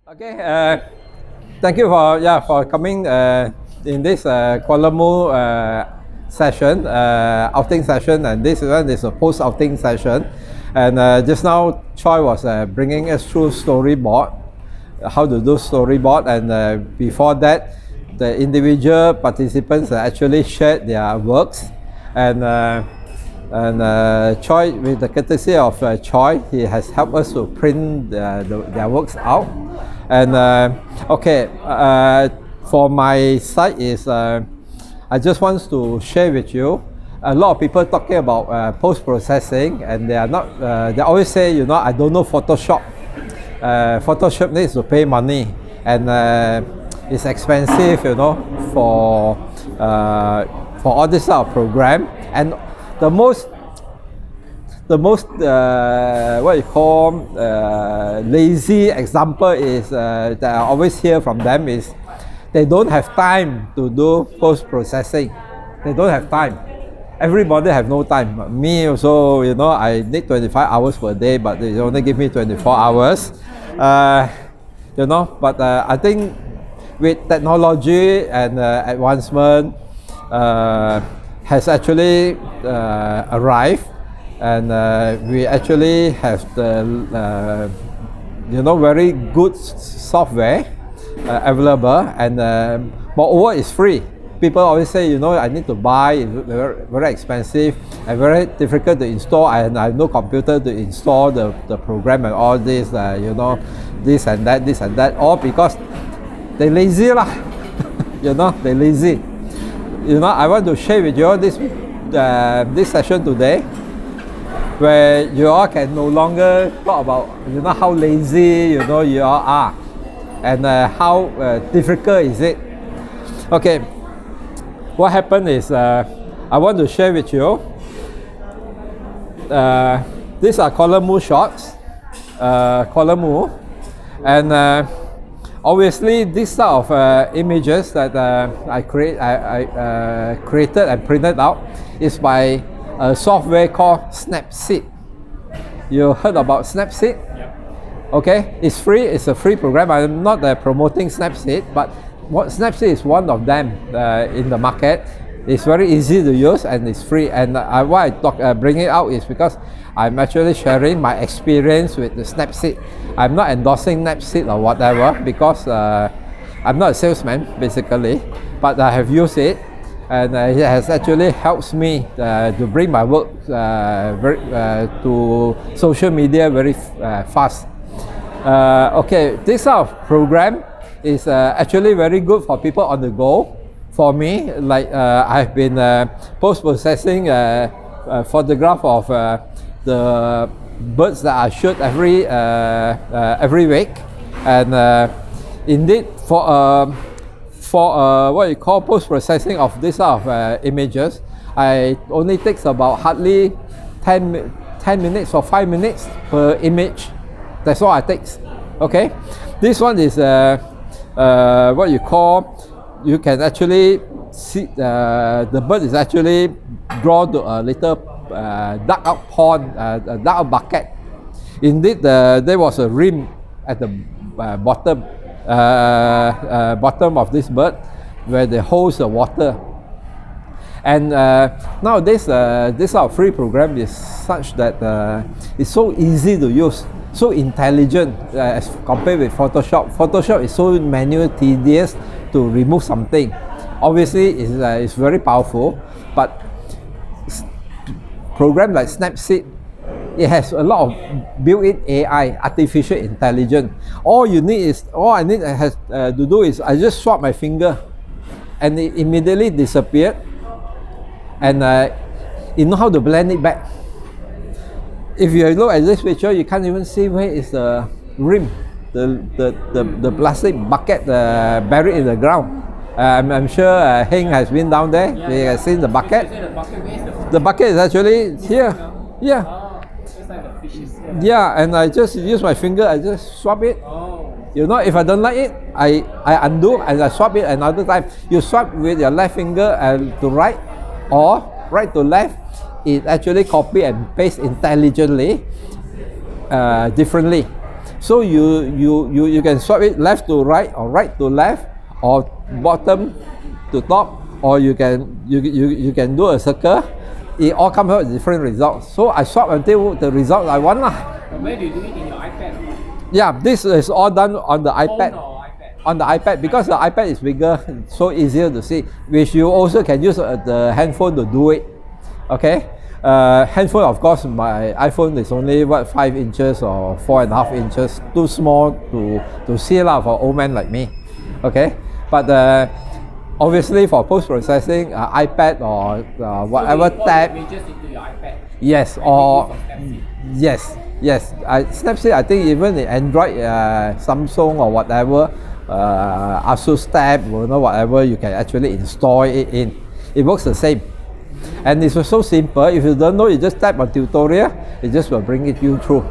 Okay, thank you for coming in this Kuala Lumpur session, outing session, and this one is a post outing session. And just now, Choi was bringing us through storyboard, how to do storyboard, and before that, the individual participants actually shared their works, and Choi, with the courtesy of Choi, he has helped us to print their works out. And okay, for my side is I just want to share with you. A lot of people talking about post-processing, and they are not. They always say, you know, I don't know Photoshop. Photoshop needs to pay money, and it's expensive, you know, for all this sort of program. And the most what you call lazy example is that I always hear from them is they don't have time to do post-processing. They don't have time. Everybody have no time. Me also, you know, I need 25 hours per day, but they only give me 24 hours. You know, but I think with technology and advancement has actually arrived, and we actually have the you know, very good software available, and moreover it's free. People always say, you know, I need to buy, it's very expensive and very difficult to install, and I have no computer to install the program and all this, you know, this and that, all because they lazy lah. You know, they lazy. You know, I want to share with you all this session today, where you all can no longer talk about, you know, how lazy, you know, you all are, and how difficult is it. Okay, what happened is I want to share with you. These are Kuala Lumpur shots, Kuala Lumpur, and obviously this sort of images that I created and printed out is by a software called Snapseed. You heard about Snapseed? Yep. Okay, it's free. It's a free program. I'm not promoting Snapseed, but Snapseed is one of them in the market. It's very easy to use and it's free. And why I bring it out is because I'm actually sharing my experience with the Snapseed. I'm not endorsing Snapseed or whatever, because I'm not a salesman basically, but I have used it. And it has actually helped me to bring my work to social media very fast. Okay, this sort of program is actually very good for people on the go. For me, like I've been post-processing photograph of the birds that I shoot every week, and indeed for what you call post-processing of this sort of images, it only takes about hardly 10 minutes or 5 minutes per image. That's all it takes. Okay, this one is what you call, you can actually see the bird is actually drawn to a little dug out pond, a dug out bucket. Indeed, there was a rim at the bottom of this bird where they hold the water. And nowadays this sort of free program is such that it's so easy to use, so intelligent as compared with Photoshop. Photoshop is so manual, tedious to remove something. Obviously it's very powerful, but program like Snapseed, it has a lot of built-in AI, artificial intelligence. All I need to do is I just swap my finger, and it immediately disappeared. And you know how to blend it back. If you look at this picture, you can't even see where is the rim, the plastic bucket buried in the ground. I'm sure Heng has been down there. He has seen the bucket. The bucket is actually here. Yeah. Yeah, and I just use my finger, I just swap it. You know, if I don't like it, I undo and I swap it another time. You swap with your left finger to right, or right to left. It actually copy and paste intelligently, differently. So you can swap it left to right or right to left or bottom to top, or you can do a circle. It all comes out with different results. So I swap until the result I want lah. Where do you do it in your iPad? Yeah, this is all done on the iPad. Phone or iPad? On the iPad, because the iPad is bigger, so easier to see. Which you also can use the handphone to do it. Okay. Handphone, of course, my iPhone is only 5 inches or 4.5 inches, too small to see lah for old man like me. Okay, but obviously for post-processing, iPad or whatever so tab. Images into your iPad. Yes, or yes. Snapseed, I think even the Android, Samsung or whatever, Asus tab, whatever, you can actually install it in. It works the same. And it's so simple. If you don't know, you just type on tutorial, it just will bring it you through.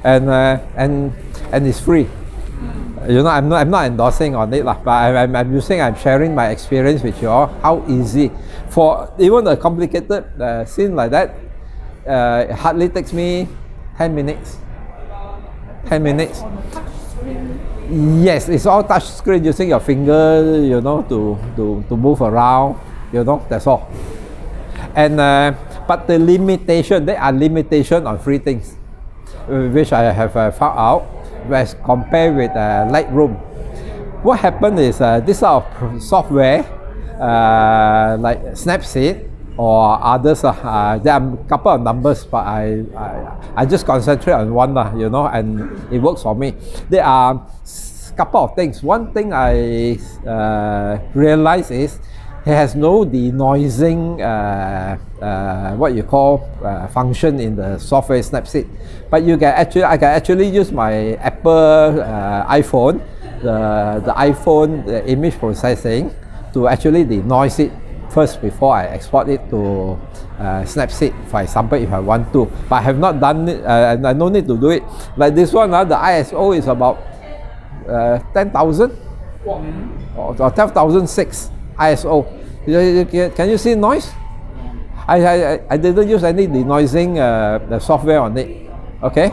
And it's free. I'm not endorsing on it, but I'm sharing my experience with you all. How easy for even a complicated scene like that. It hardly takes me 10 minutes. 10 minutes. Yes, it's all touch screen using your finger, to move around. That's all. And but the limitation, there are limitations on free things, which I have found out as compared with Lightroom. What happened is this sort of software like Snapseed or others, there are a couple of numbers, but I just concentrate on one, and it works for me. There are a couple of things. One thing I realized is it has no denoising what you call function in the software Snapseed, but I can actually use my Apple iPhone, the iPhone image processing, to actually denoise it first before I export it to Snapseed, for example, if I want to. But I have not done it, and I no need to do it. Like this one, the ISO is about 10,000 or 12,006 ISO. Can you see noise? I didn't use any denoising the software on it. Okay,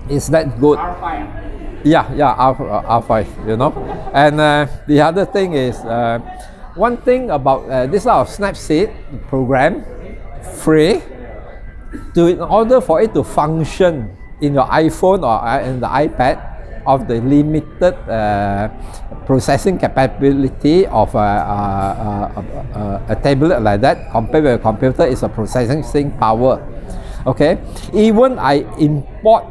it's that good. R5. Yeah, R5, And the other thing is, one thing about this sort of Snapseed program, free, in order for it to function in your iPhone or in the iPad, of the limited processing capability of a tablet like that, compared with a computer, is a processing power. Okay, even I import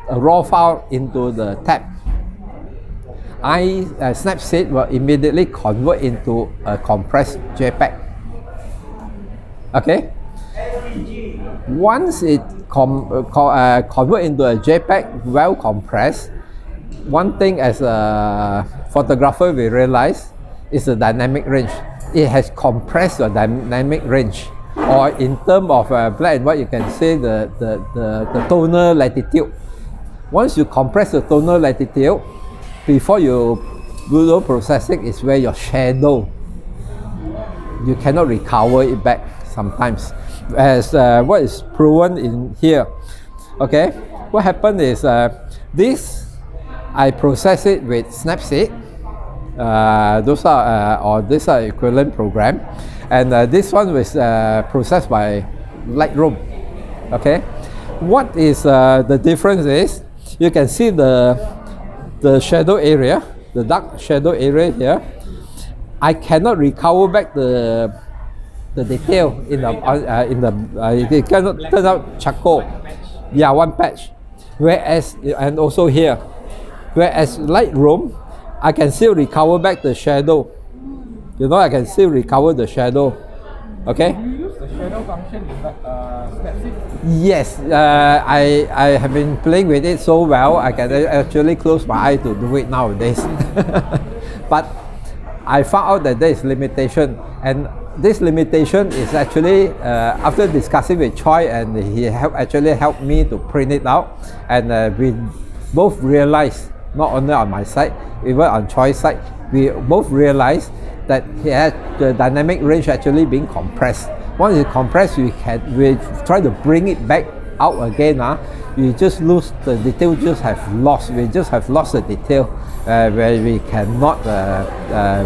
a raw file into the tab, Snapseed will immediately convert into a compressed JPEG. Okay, once it convert into a JPEG well compressed, one thing as a photographer we realize is the dynamic range. It has compressed the dynamic range, or in terms of black and white, you can say the tonal latitude. Once you compress the tonal latitude, before you do processing, is where your shadow, you cannot recover it back sometimes, as what is proven in here. Okay, what happened is this, I process it with Snapseed. Those are this are equivalent program, and this one was processed by Lightroom. Okay, what is the difference is, you can see the shadow area, the dark shadow area here. I cannot recover back the detail in the it cannot turn out charcoal. Yeah, one patch. Whereas, and also here, whereas Lightroom, I can still recover back the shadow. I can still recover the shadow. Okay. Do you use the shadow function in Snapseed? Yes, I have been playing with it so well, I can actually close my eye to do it nowadays. But I found out that there is limitation, and this limitation is actually after discussing with Choi, and he actually helped me to print it out, and we both realized, not only on my side, even on Choi's side, we both realized that the dynamic range actually being compressed. Once it's compressed, we try to bring it back out again, you just lose the detail. Just have lost. We just have lost the detail where we cannot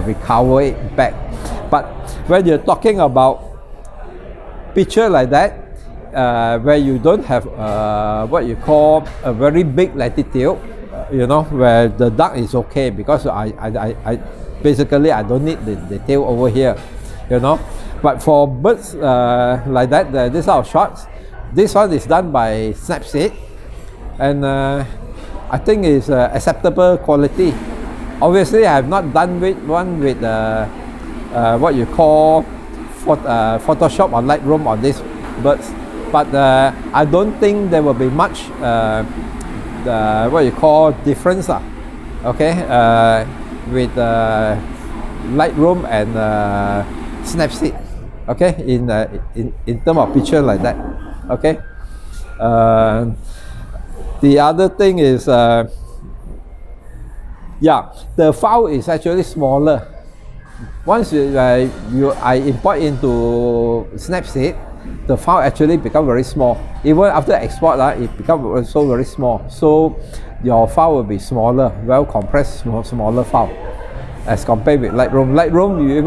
recover it back. But when you're talking about picture like that, where you don't have what you call a very big latitude, where the dark is okay, because I basically I don't need the detail over here, But for birds like that, this sort of shots, this one is done by Snapseed, and I think it's acceptable quality. Obviously, I have not done one with what you call Photoshop or Lightroom on these birds, but I don't think there will be much what you call difference, okay, with Lightroom and Snapseed, okay, in terms of picture like that, okay. The other thing is, the file is actually smaller. Once I import into Snapseed, the file actually becomes very small. Even after export, it becomes also very small. So your file will be smaller, well compressed, smaller file, as compared with Lightroom. Lightroom, you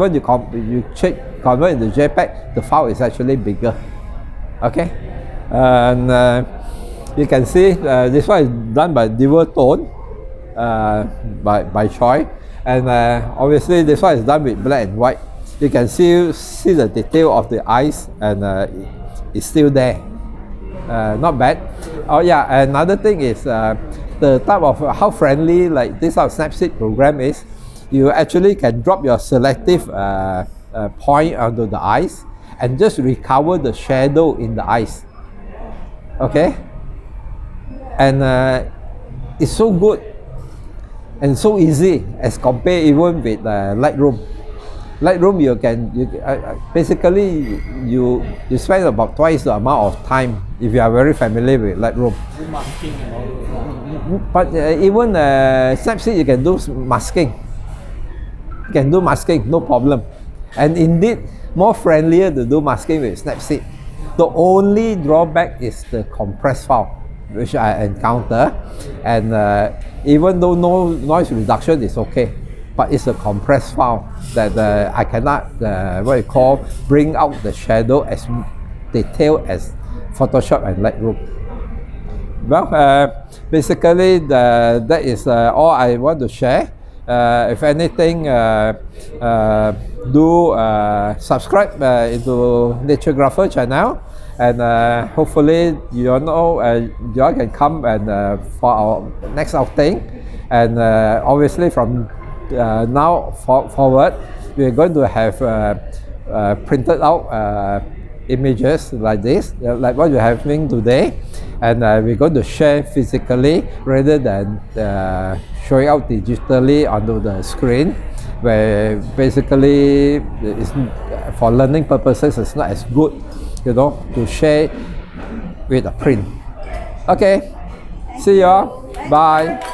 convert into JPEG, the file is actually bigger. Okay, and you can see this one is done by dual tone, by Choi, and obviously this one is done with black and white. You can see the detail of the eyes, and it's still there. Not bad. Oh yeah, another thing is the type of how friendly like this type of Snapseed program is. You actually can drop your selective point onto the eyes and just recover the shadow in the eyes. Okay, and it's so good and so easy as compared even with Lightroom. Lightroom, basically you spend about twice the amount of time if you are very familiar with Lightroom. Masking and all. But even Snapseed, you can do masking. You can do masking, no problem. And indeed, more friendlier to do masking with Snapseed. The only drawback is the compressed file, which I encounter. And even though no noise reduction is okay, but it's a compressed file that I cannot, bring out the shadow as detailed as Photoshop and Lightroom. Well, basically that is all I want to share. If anything, do subscribe into Naturographer channel, and hopefully you all can come and for our next outing. And obviously from now forward, we're going to have printed out images like this, like what you're having today, and we're going to share physically rather than showing out digitally onto the screen, where basically it's, for learning purposes, it's not as good, to share with a print. Okay, see you all. Bye.